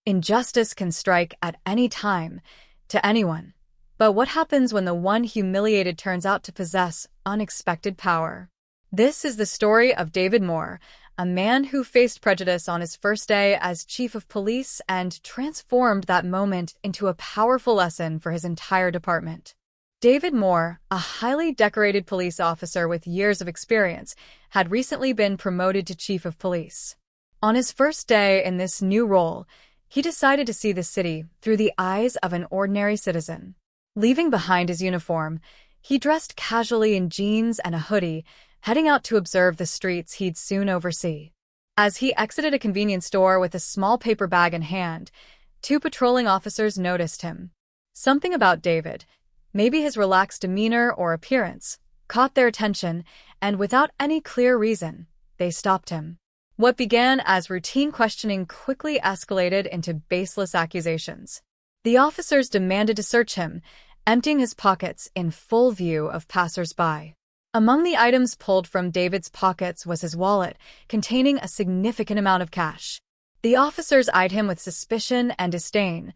Injustice can strike at any time, to anyone. But what happens when the one humiliated turns out to possess unexpected power? This is the story of David Moore, a man who faced prejudice on his first day as chief of police and transformed that moment into a powerful lesson for his entire department. David Moore, a highly decorated police officer with years of experience, had recently been promoted to chief of police. On his first day in this new role, he decided to see the city through the eyes of an ordinary citizen. Leaving behind his uniform, he dressed casually in jeans and a hoodie, heading out to observe the streets he'd soon oversee. As he exited a convenience store with a small paper bag in hand, two patrolling officers noticed him. Something about David, maybe his relaxed demeanor or appearance, caught their attention, and without any clear reason, they stopped him. What began as routine questioning quickly escalated into baseless accusations. The officers demanded to search him, emptying his pockets in full view of passers-by. Among the items pulled from David's pockets was his wallet, containing a significant amount of cash. The officers eyed him with suspicion and disdain,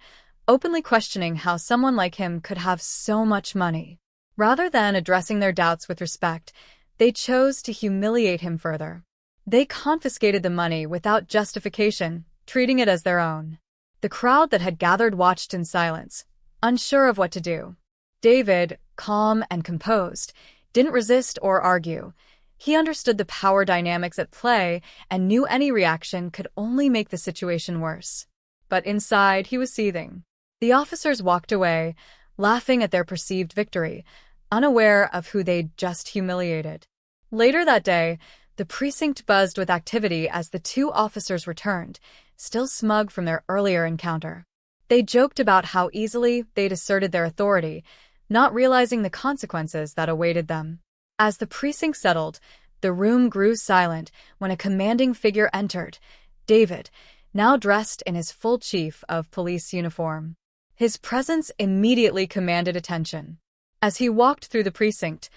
openly questioning how someone like him could have so much money. Rather than addressing their doubts with respect, they chose to humiliate him further. They confiscated the money without justification, treating it as their own. The crowd that had gathered watched in silence, unsure of what to do. David, calm and composed, didn't resist or argue. He understood the power dynamics at play and knew any reaction could only make the situation worse. But inside, he was seething. The officers walked away, laughing at their perceived victory, unaware of who they'd just humiliated. Later that day, the precinct buzzed with activity as the two officers returned, still smug from their earlier encounter. They joked about how easily they'd asserted their authority, not realizing the consequences that awaited them. As the precinct settled, the room grew silent when a commanding figure entered, David, now dressed in his full chief of police uniform. His presence immediately commanded attention. As he walked through the precinct,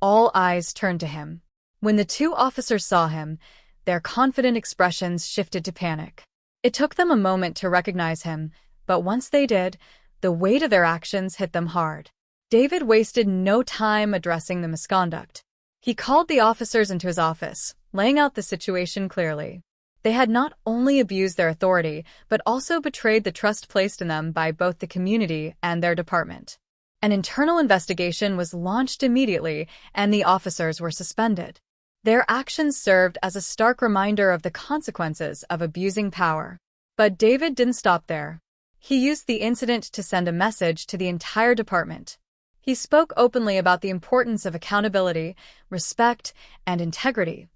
all eyes turned to him. When the two officers saw him, their confident expressions shifted to panic. It took them a moment to recognize him, but once they did, the weight of their actions hit them hard. David wasted no time addressing the misconduct. He called the officers into his office, laying out the situation clearly. They had not only abused their authority, but also betrayed the trust placed in them by both the community and their department. An internal investigation was launched immediately, and the officers were suspended. Their actions served as a stark reminder of the consequences of abusing power. But David didn't stop there. He used the incident to send a message to the entire department. He spoke openly about the importance of accountability, respect, and integrity,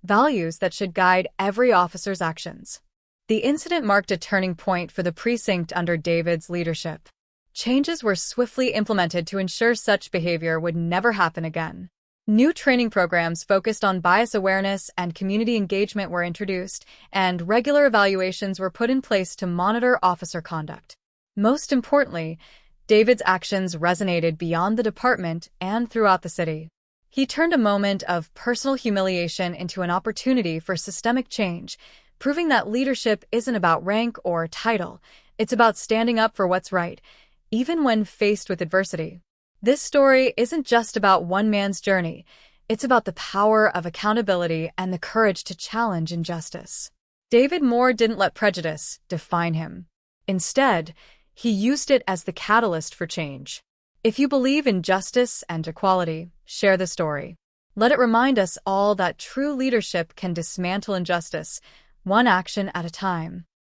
values that should guide every officer's actions. The incident marked a turning point for the precinct under David's leadership. Changes were swiftly implemented to ensure such behavior would never happen again. New training programs focused on bias awareness and community engagement were introduced, and regular evaluations were put in place to monitor officer conduct. Most importantly, David's actions resonated beyond the department and throughout the city. He turned a moment of personal humiliation into an opportunity for systemic change, proving that leadership isn't about rank or title, it's about standing up for what's right, even when faced with adversity. This story isn't just about one man's journey, it's about the power of accountability and the courage to challenge injustice. David Moore didn't let prejudice define him. Instead, he used it as the catalyst for change. If you believe in justice and equality, share the story. Let it remind us all that true leadership can dismantle injustice, one action at a time.